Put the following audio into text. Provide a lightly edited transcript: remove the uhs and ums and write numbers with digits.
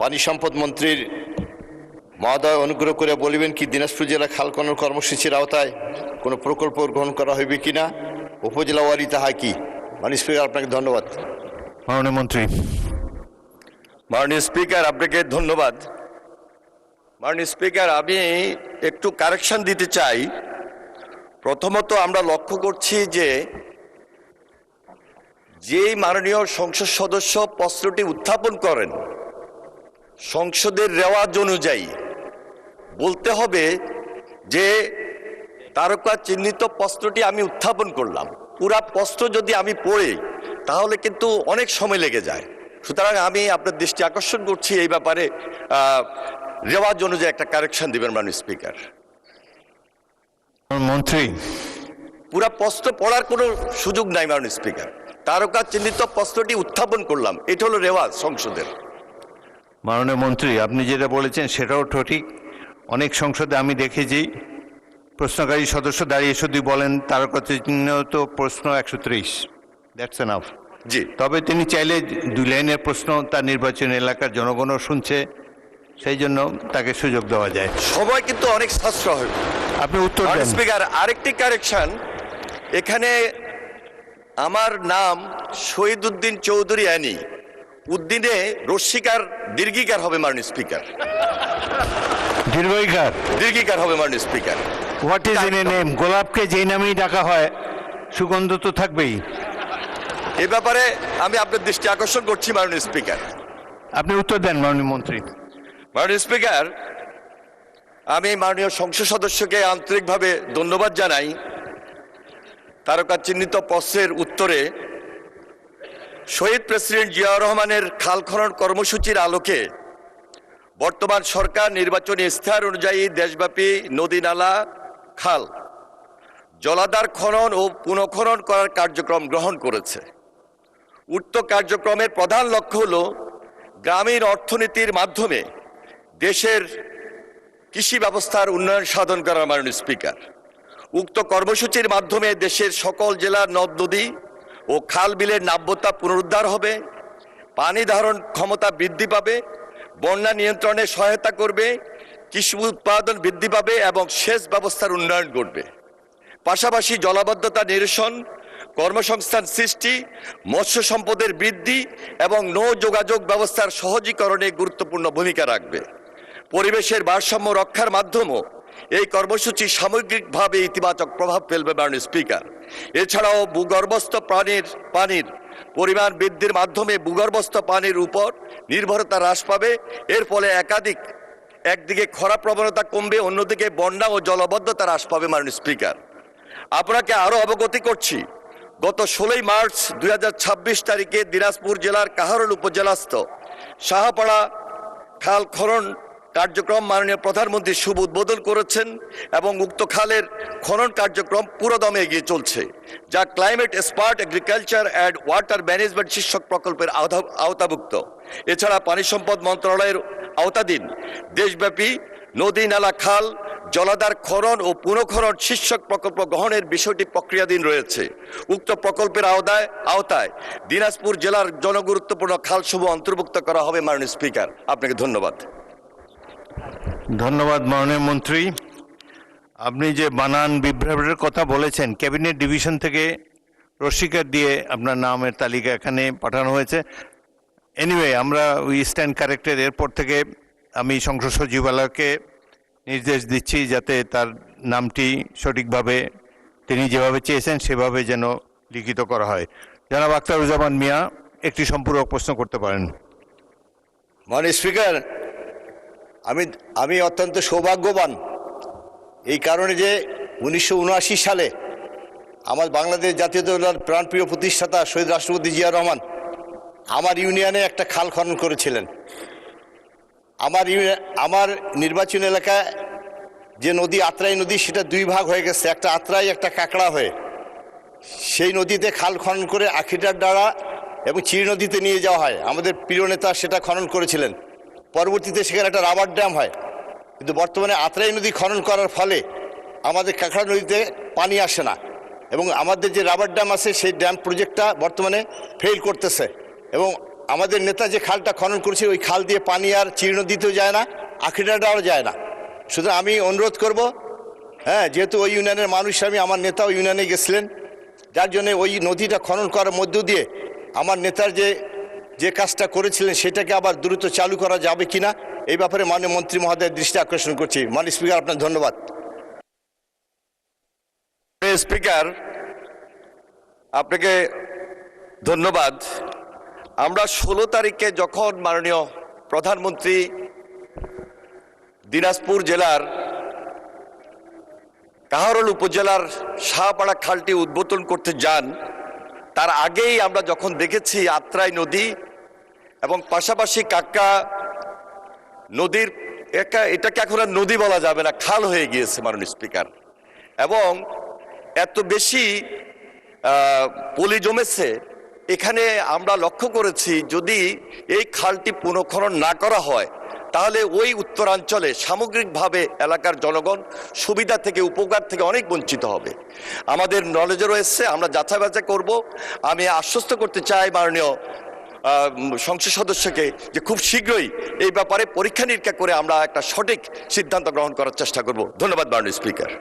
পানি সম্পদ মন্ত্রীর মহোদয় অনুগ্রহ করে বলিবেন কি দিনাজপুর জেলা খাল খনন কর্মসূচির আওতায় কোনো প্রকল্প গ্রহণ করা হইবে কিনা, উপজেলা ওয়ারি তাহা কি? মাননীয় স্পিকার, আপনাকে ধন্যবাদ। মাননীয় মন্ত্রী। মাননীয় স্পিকার, আপনাকে ধন্যবাদ। মাননীয় স্পিকার, আমি একটু কারেকশন দিতে চাই। প্রথমত আমরা লক্ষ্য করছি যে যেই মাননীয় সংসদ সদস্য প্রশ্নটি উত্থাপন করেন সংসদের রেওয়াজ অনুযায়ী বলতে হবে যে তারকা চিহ্নিত প্রশ্নটি আমি উত্থাপন করলাম। পুরা প্রশ্ন যদি আমি পড়ি তাহলে কিন্তু অনেক সময় লেগে যায়। সুতরাং আমি আপনার দৃষ্টি আকর্ষণ করছি এই ব্যাপারে রেওয়াজ অনুযায়ী একটা কারেকশন দিবেন মাননীয় স্পিকার। মন্ত্রী, পুরা প্রশ্ন পড়ার কোনো সুযোগ নাই মাননীয় স্পিকার। তারকা চিহ্নিত প্রশ্নটি উত্থাপন করলাম, এটা হলো রেওয়াজ সংসদের। মাননীয় মন্ত্রী, আপনি যেটা বলেছেন সেটাও ঠিক। অনেক সংসদে আমি দেখেছি প্রশ্নকারী সদস্য দাঁড়িয়ে শুধু বলেন তারকা চিহ্নিত প্রশ্ন 130, দ্যাটস এনাফ। জি, তবে তিনি চাইলে 2 লাইনের প্রশ্ন তার নির্বাচনী এলাকার জনগণও শুনছে, সেই জন্য তাকে সুযোগ দেওয়া যায়। সময় কিন্তু অনেক সাশ্রয় হবে। আপনি উত্তর দেন। মাননীয় স্পিকার, আরেকটি কারেকশন, এখানে আমার নাম শহীদউদ্দিন চৌধুরী অ্যানি, উদ্দিনে রস্বীকার দীর্ঘিকার হবে মাননীয় স্পিকার। দীর্ঘইকার দীর্ঘিকার হবে মাননীয় speaker. What is in a name? গোলাপকে যেই নামেই ডাকা হয় সুগন্ধ তো থাকবেই। এ ব্যাপারে আমি আপনার দৃষ্টি আকর্ষণ করছি মাননীয় স্পিকার। আপনি উত্তর দেন মাননীয় মন্ত্রী। মাননীয় স্পিকার, আমি মাননীয় সংসদ সদস্যকে আন্তরিকভাবে ধন্যবাদ জানাই। তারকা চিহ্নিত প্রশ্নের উত্তরে শহীদ প্রেসিডেন্ট জিয়াউর রহমানের খাল খনন কর্মসূচির আলোকে বর্তমান সরকার নির্বাচনী ইশতেহার অনুযায়ী দেশব্যাপী নদী নালা খাল জলাধার খনন ও পুনঃখনন করার কার্যক্রম গ্রহণ করেছে। উক্ত কার্যক্রমের প্রধান লক্ষ্য হল গ্রামীণ অর্থনীতির মাধ্যমে দেশের কৃষি ব্যবস্থার উন্নয়ন সাধন করা। মাননীয় স্পিকার, উক্ত কর্মসূচির মাধ্যমে দেশের সকল জেলার নদ নদী ও খাল বিলের নাব্যতা পুনরুদ্ধার হবে, পানি ধারণ ক্ষমতা বৃদ্ধি পাবে, বন্যা নিয়ন্ত্রণে সহায়তা করবে, কৃষি উৎপাদন বৃদ্ধি পাবে এবং সেচ ব্যবস্থার উন্নয়ন ঘটবে। পাশাপাশি জলাবদ্ধতা নিরসন, কর্মসংস্থান সৃষ্টি, মৎস্য সম্পদের বৃদ্ধি এবং নৌ যোগাযোগ ব্যবস্থার সহজীকরণে গুরুত্বপূর্ণ ভূমিকা রাখবে। পরিবেশের ভারসাম্য রক্ষার মাধ্যমেও এই কর্মসূচি সামগ্রিকভাবে ইতিবাচক প্রভাব ফেলবে মাননীয় স্পিকার। এছাড়াও ভূগর্ভস্থ পানির পরিমাণ বৃদ্ধির মাধ্যমে ভূগর্ভস্থ পানির উপর নির্ভরতা হ্রাস পাবে। এর ফলে একদিকে খরা প্রবণতা কমবে, অন্যদিকে বন্যা ও জলবদ্ধতা হ্রাস পাবে। মাননীয় স্পিকার, আপনাকে আরও অবগতি করছি, গত 16 মার্চ 2026 তারিখে দিনাজপুর জেলার কাহারোল উপজেলাস্থ শাহপাড়া খাল খনন কার্যক্রম মাননীয় প্রধানমন্ত্রী শুভ উদ্বোধন করেছেন এবং উক্ত খালের খনন কার্যক্রম পুরোদমে এগিয়ে চলছে, যা climate smart agriculture and water management শীর্ষক প্রকল্পের আওতাভুক্ত। এছাড়া পানি সম্পদ মন্ত্রণালয়ের আওতাধীন দেশব্যাপী নদী নালা খাল জলাধার খনন ও পুনঃখনন শীর্ষক প্রকল্প গ্রহণের বিষয়টি প্রক্রিয়াধীন রয়েছে। উক্ত প্রকল্পের আওতায় দিনাজপুর জেলার জনগুরুত্বপূর্ণ খালসমূহ অন্তর্ভুক্ত করা হবে। মাননীয় স্পিকার, আপনাকে ধন্যবাদ। ধন্যবাদ মাননীয় মন্ত্রী। আপনি যে বানান বিভ্রাটের কথা বলেছেন, ক্যাবিনেট ডিভিশন থেকে রসিকার দিয়ে আপনার নামের তালিকা এখানে পাঠানো হয়েছে। এনিওয়ে, আমরা উই স্ট্যান্ড কারেক্টেড। এরপর থেকে আমি সংসদ সচিবালয়কে নির্দেশ দিচ্ছি যাতে তার নামটি সঠিকভাবে তিনি যেভাবে চেয়েছেন সেভাবে যেন লিখিত করা হয়। জনাব আখতারুজ্জামান মিয়া একটি সম্পূরক প্রশ্ন করতে পারেন। মাননীয় স্পিকার, আমি অত্যন্ত সৌভাগ্যবান এই কারণে যে 1979 সালে আমার বাংলাদেশ জাতীয়তাবাদী প্রাণপ্রিয় প্রতিষ্ঠাতা শহীদ রাষ্ট্রপতি জিয়াউর রহমান আমার ইউনিয়নে একটা খাল খনন করেছিলেন। আমার নির্বাচন এলাকায় যে নদী আত্রাই নদী, সেটা 2 ভাগ হয়ে গেছে, একটা আত্রাই একটা কাকড়া হয়ে। সেই নদীতে খাল খনন করে আখিটার ডাড়া এবং চিড়ি নদীতে নিয়ে যাওয়া হয়। আমাদের প্রিয় নেতা সেটা খনন করেছিলেন। পরবর্তীতে সেখানে একটা রাবার ড্যাম হয়, কিন্তু বর্তমানে আত্রাই নদী খনন করার ফলে আমাদের কাঁকড়া নদীতে পানি আসে না এবং আমাদের যে রাবার ড্যাম আছে সেই ড্যাম প্রজেক্টটা বর্তমানে ফেল করতেছে এবং আমাদের নেতা যে খালটা খনন করেছে ওই খাল দিয়ে পানি আর চির নদীতেও যায় না, আখিরাটাও যায় না। সুতরাং আমি অনুরোধ করব, হ্যাঁ, যেহেতু ওই ইউনিয়নের মানুষ, আমি আমার নেতা ওই ইউনিয়নে গেছিলেন, যার জন্য ওই নদীটা খনন করার মধ্য দিয়ে আমার নেতার যে কাজটা করেছিলেন সেটাকে আবার দ্রুত চালু করা যাবে কিনা এই ব্যাপারে মাননীয় মন্ত্রী মহোদয়ের দৃষ্টি আকর্ষণ করছি। মাননীয় স্পিকার, আপনার ধন্যবাদ। স্পিকার, আপনাকে ধন্যবাদ। আমরা 16 তারিখে যখন মাননীয় প্রধানমন্ত্রী দিনাজপুর জেলার কাহারোল উপজেলার শাহপাড়া খালটি উদ্বোধন করতে যান, তার আগেই আমরা যখন দেখেছি আত্রাই নদী এবং পাশাপাশি কাকড়া নদীর এটাকে এখন আর নদী বলা যাবে না, খাল হয়ে গিয়েছে মাননীয় স্পিকার, এবং এত বেশি পলি জমেছে এখানে। আমরা লক্ষ্য করেছি যদি এই খালটি পুনঃখনন না করা হয় তাহলে ওই উত্তরাঞ্চলে সামগ্রিকভাবে এলাকার জনগণ সুবিধা থেকে, উপকার থেকে অনেক বঞ্চিত হবে। আমাদের নলেজে রয়েছে, আমরা যাচাই বাছাই করব। আমি আশ্বস্ত করতে চাই মাননীয় সংসদ সদস্যকে যে খুব শীঘ্রই এই ব্যাপারে পরীক্ষা নিরীক্ষা করে আমরা একটা সঠিক সিদ্ধান্ত গ্রহণ করার চেষ্টা করব। ধন্যবাদ মাননীয় স্পিকার।